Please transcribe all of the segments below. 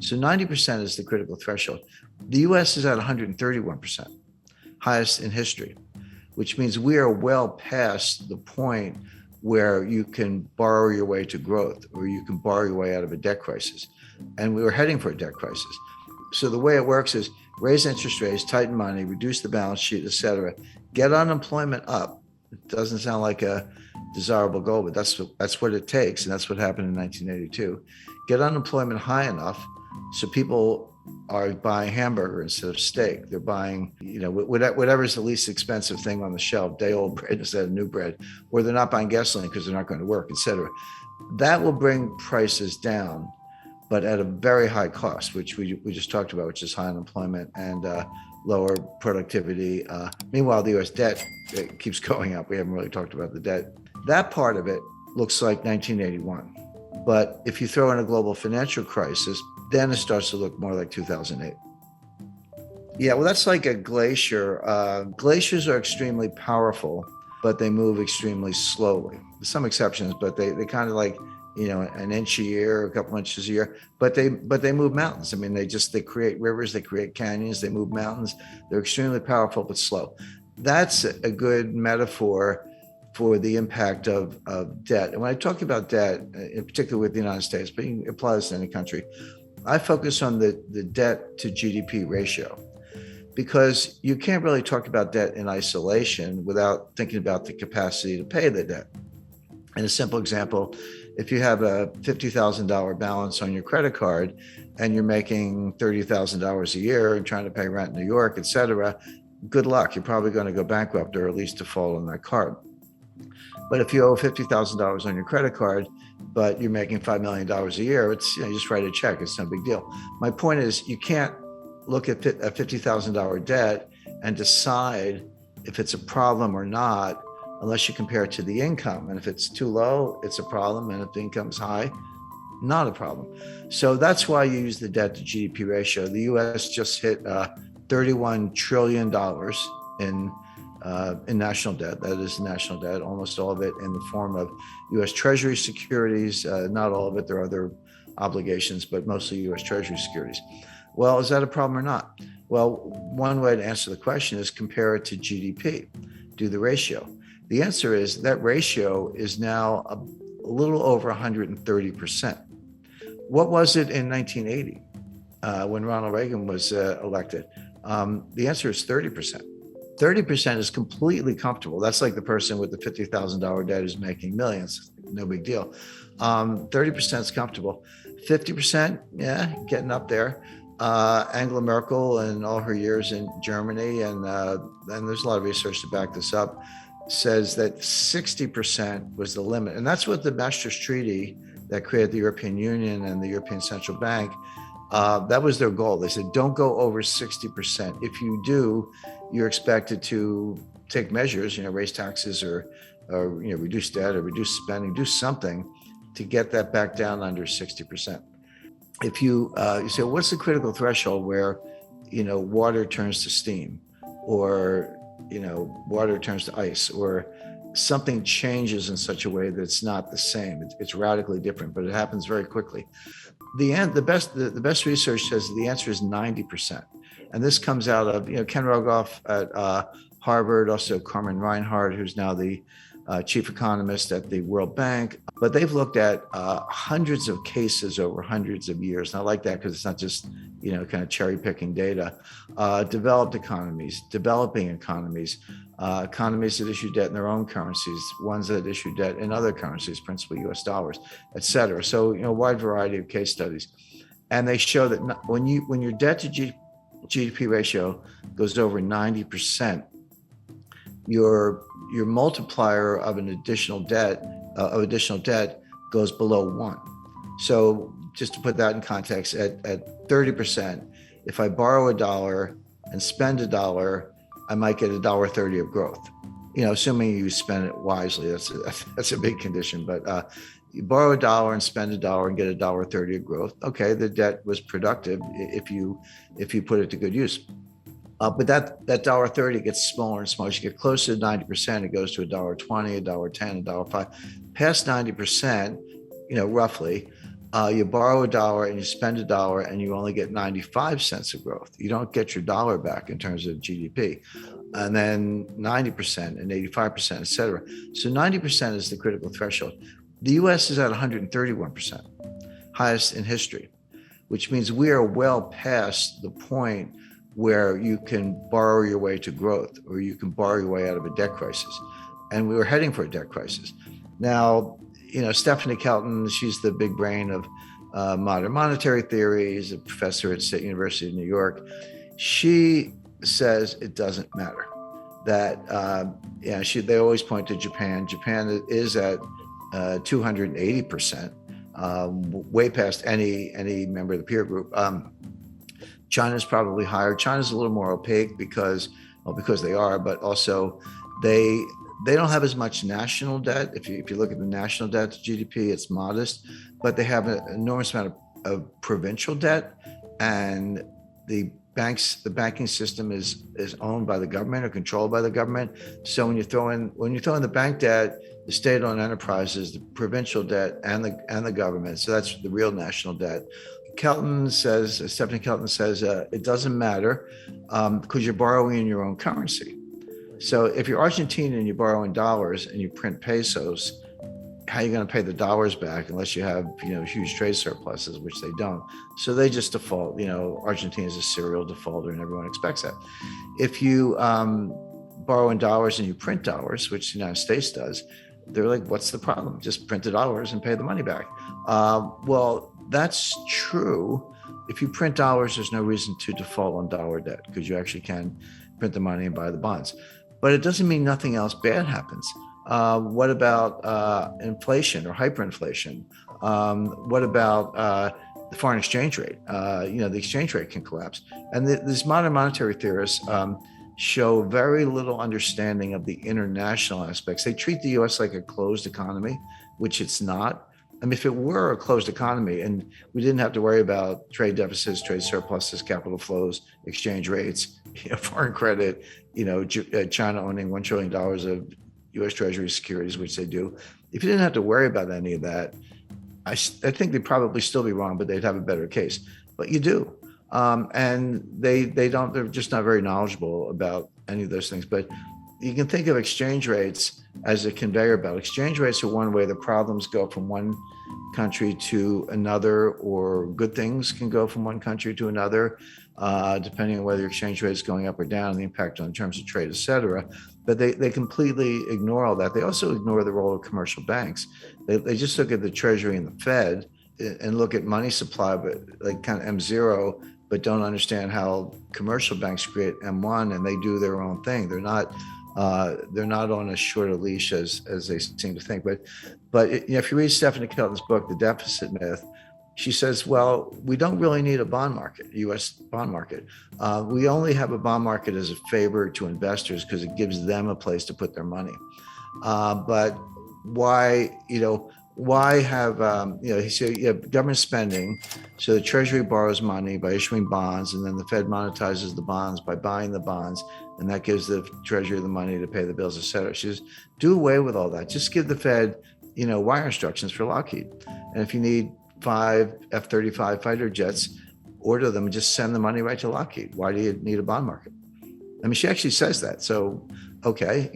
So 90% is the critical threshold. The US is at 131%, highest in history, which means we are well past the point where you can borrow your way to growth or you can borrow your way out of a debt crisis. And we were heading for a debt crisis. So the way it works is raise interest rates, tighten money, reduce the balance sheet, et cetera, get unemployment up. It doesn't sound like a desirable goal, but that's what it takes. And that's what happened in 1982. Get unemployment high enough so people are buying hamburger instead of steak. They're buying, whatever's the least expensive thing on the shelf, day-old bread instead of new bread, or they're not buying gasoline because they're not going to work, et cetera. That will bring prices down, but at a very high cost, which we just talked about, which is high unemployment and lower productivity. Meanwhile, the U.S. debt keeps going up. We haven't really talked about the debt. That part of it looks like 1981. But if you throw in a global financial crisis, then it starts to look more like 2008. Yeah, well, that's like a glacier. Glaciers are extremely powerful, but they move extremely slowly. There's some exceptions, but they kind of like, an inch a year, a couple inches a year, but they move mountains. I mean, they create rivers, they create canyons, they move mountains. They're extremely powerful, but slow. That's a good metaphor for the impact of debt. And when I talk about debt, in particular with the United States, but you can apply this to any country, I focus on the debt to GDP ratio, because you can't really talk about debt in isolation without thinking about the capacity to pay the debt. And a simple example, if you have a $50,000 balance on your credit card and you're making $30,000 a year and trying to pay rent in New York, et cetera, good luck. You're probably going to go bankrupt or at least default on that card. But if you owe $50,000 on your credit card, but you're making $5 million a year, it's, you just write a check. It's no big deal. My point is, you can't look at a $50,000 debt and decide if it's a problem or not unless you compare it to the income. And if it's too low, it's a problem. And if the income's high, not a problem. So that's why you use the debt to GDP ratio. The US just hit $31 trillion in national debt. That is national debt, almost all of it in the form of US Treasury securities. Not all of it, there are other obligations, but mostly US Treasury securities. Well, is that a problem or not? Well, one way to answer the question is compare it to GDP, do the ratio. The answer is that ratio is now a little over 130%. What was it in 1980 when Ronald Reagan was elected? The answer is 30%. 30% is completely comfortable. That's like the person with the $50,000 debt who's making millions. No big deal. 30% is comfortable. 50%, yeah, getting up there. Angela Merkel and all her years in Germany, and there's a lot of research to back this up, says that 60% was the limit. And that's what the Maastricht Treaty that created the European Union and the European Central Bank, that was their goal. They said, don't go over 60%. If you do, you're expected to take measures, raise taxes or reduce debt or reduce spending, do something to get that back down under 60%. If you say, what's the critical threshold where, water turns to steam, or, water turns to ice, or something changes in such a way that it's not the same. It's radically different, but it happens very quickly. The best research says the answer is 90%. And this comes out of, Ken Rogoff at Harvard, also Carmen Reinhart, who's now the chief economist at the World Bank. But they've looked at hundreds of cases over hundreds of years. And I like that because it's not just, kind of cherry picking data. Developed economies, developing economies, economies that issue debt in their own currencies, ones that issue debt in other currencies, principally US dollars, et cetera. So, a wide variety of case studies. And they show that when your debt to GDP ratio goes over 90%, your multiplier of additional debt goes below 1. So just to put that in context, at 30%, if I borrow $1 and spend $1, I might get $1.30 of growth. Assuming you spend it wisely, that's a big condition. But you borrow $1 and spend $1 and get $1.30 of growth. Okay, the debt was productive if you put it to good use. But that $1.30 gets smaller and smaller. As you get closer to 90%, it goes to $1.20, $1.10, $1.05. Past 90%, roughly, You borrow a dollar and you spend a dollar and you only get 95 cents of growth. You don't get your dollar back in terms of GDP. And then 90% and 85%, et cetera. So 90% is the critical threshold. The US is at 131%, highest in history, which means we are well past the point where you can borrow your way to growth or you can borrow your way out of a debt crisis. And we were heading for a debt crisis. Now, Stephanie Kelton, she's the big brain of modern monetary theory. She's a professor at State University of New York. She says it doesn't matter. That they always point to Japan. Japan is at 280%, way past any member of the peer group. China's probably higher. China's a little more opaque because they are, but also they don't have as much national debt. If you look at the national debt to GDP, it's modest, but they have an enormous amount of provincial debt, and the banking system is owned by the government or controlled by the government. So when you throw in the bank debt, the state-owned enterprises, the provincial debt, and the government, so that's the real national debt. Stephanie Kelton says it doesn't matter because you're borrowing in your own currency. So if you're Argentine and you borrow in dollars and you print pesos, how are you going to pay the dollars back unless you have huge trade surpluses, which they don't? So they just default. Argentina is a serial defaulter, and everyone expects that. If you borrow in dollars and you print dollars, which the United States does, they're like, "What's the problem? Just print the dollars and pay the money back." Well, that's true. If you print dollars, there's no reason to default on dollar debt because you actually can print the money and buy the bonds. But it doesn't mean nothing else bad happens. What about inflation or hyperinflation? What about the foreign exchange rate? The exchange rate can collapse. And these modern monetary theorists show very little understanding of the international aspects. They treat the US like a closed economy, which it's not. I mean, if it were a closed economy and we didn't have to worry about trade deficits, trade surpluses, capital flows, exchange rates, foreign credit, China owning $1 trillion of U.S. Treasury securities, which they do. If you didn't have to worry about any of that, I think they'd probably still be wrong, but they'd have a better case. But you do. And they don't, they're just not very knowledgeable about any of those things. But you can think of exchange rates as a conveyor belt. Exchange rates are one way the problems go from one country to another, or good things can go from one country to another, depending on whether your exchange rate is going up or down, the impact on terms of trade, et cetera. But they completely ignore all that. They also ignore the role of commercial banks. They just look at the Treasury and the Fed and look at money supply, but like kind of M0, but don't understand how commercial banks create M1 and they do their own thing. They're not on as short a leash as they seem to think. But if you read Stephanie Kelton's book, The Deficit Myth, she says, well, we don't really need a bond market, U.S. bond market. We only have a bond market as a favor to investors because it gives them a place to put their money. But why have, he said, you have government spending. So the Treasury borrows money by issuing bonds, and then the Fed monetizes the bonds by buying the bonds. And that gives the Treasury the money to pay the bills, et cetera. She says, do away with all that. Just give the Fed, wire instructions for Lockheed. And if you need 5 F-35 fighter jets, order them and just send the money right to Lockheed. Why do you need a bond market? I mean, she actually says that. So, okay,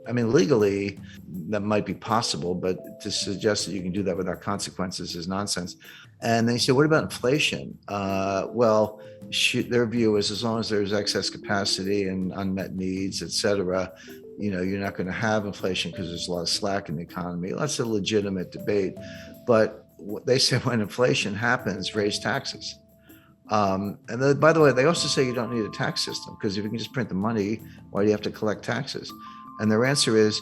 legally, that might be possible, but to suggest that you can do that without consequences is nonsense. And then you say, what about inflation? Their view is as long as there's excess capacity and unmet needs, et cetera, you're not going to have inflation because there's a lot of slack in the economy. That's a legitimate debate. But they say when inflation happens, raise taxes. And then, by the way, they also say you don't need a tax system because if you can just print the money, why do you have to collect taxes? And their answer is,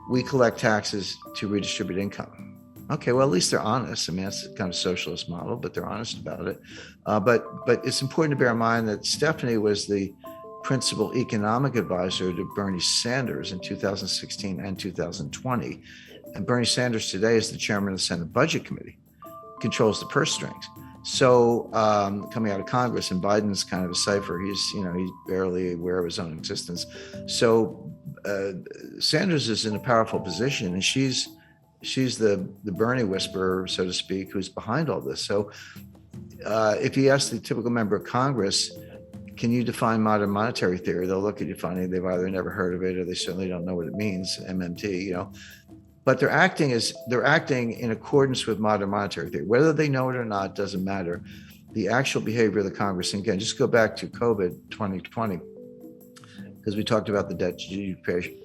we collect taxes to redistribute income. Okay, well, at least they're honest. I mean, that's kind of socialist model, but they're honest about it. But it's important to bear in mind that Stephanie was the principal economic advisor to Bernie Sanders in 2016 and 2020. And Bernie Sanders today is the chairman of the Senate Budget Committee, controls the purse strings. So coming out of Congress, and Biden's kind of a cipher. He's barely aware of his own existence. So Sanders is in a powerful position, and she's she's the Bernie whisperer, so to speak, who's behind all this. So if you ask the typical member of Congress, can you define modern monetary theory? They'll look at you funny. They've either never heard of it or they certainly don't know what it means, MMT, But they're acting in accordance with modern monetary theory. Whether they know it or not doesn't matter. The actual behavior of the Congress, and again, just go back to COVID 2020, because we talked about the debt to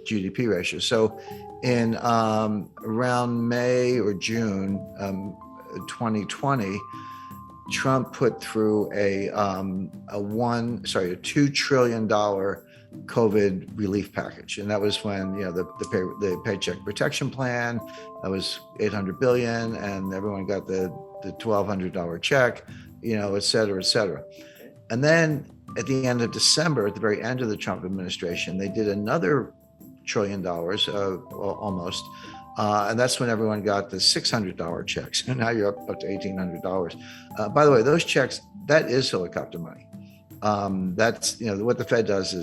GDP ratio. So in around May or June 2020, Trump put through a $2 trillion COVID relief package, and that was when the Paycheck Protection Plan, that was $800 billion, and everyone got the $1,200 check, et cetera, et cetera. And then at the end of December, at the very end of the Trump administration, they did another $1 trillion, almost. And that's when everyone got the $600 checks. And now you're up to $1,800. By the way, those checks, that is helicopter money. That's, what the Fed does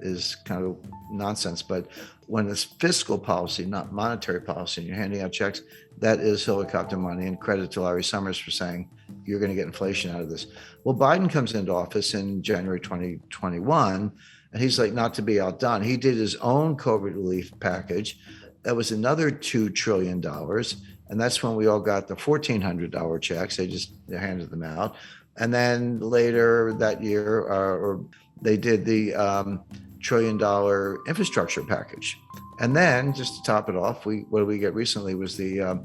is kind of nonsense. But when it's fiscal policy, not monetary policy, and you're handing out checks, that is helicopter money. And credit to Larry Summers for saying, you're going to get inflation out of this. Well, Biden comes into office in January 2021, and he's like, not to be outdone, he did his own COVID relief package. That was another $2 trillion. And that's when we all got the $1,400 checks. They handed them out. And then later that year, or they did the $1 trillion infrastructure package. And then just to top it off, what did we get recently was the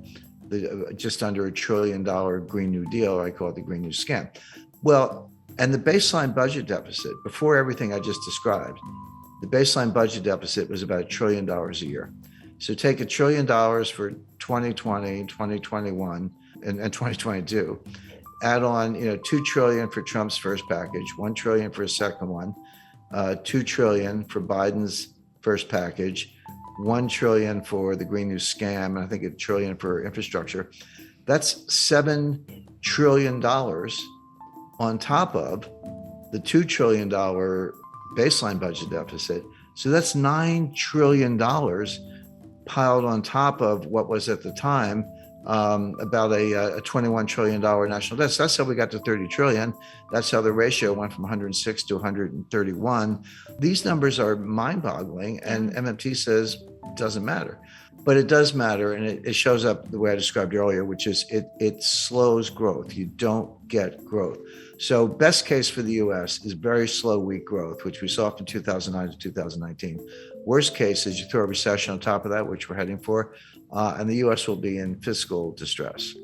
just under $1 trillion Green New Deal, or I call it the Green New Scam. Well, and the baseline budget deficit, before everything I just described, the baseline budget deficit was about $1 trillion a year. So take $1 trillion for 2020, 2021, and 2022. Add on, $2 trillion for Trump's first package, $1 trillion for his second one, $2 trillion for Biden's first package, $1 trillion for the Green New Scam, and I think $1 trillion for infrastructure. That's $7 trillion on top of the $2 trillion baseline budget deficit. So that's $9 trillion piled on top of what was at the time about a $21 trillion national debt. So that's how we got to 30 trillion. That's how the ratio went from 106 to 131. These numbers are mind-boggling, and MMT says it doesn't matter. But it does matter, and it shows up the way I described earlier, which is it slows growth. You don't get growth. So best case for the U.S. is very slow, weak growth, which we saw from 2009 to 2019. Worst case is you throw a recession on top of that, which we're heading for, and the U.S. will be in fiscal distress.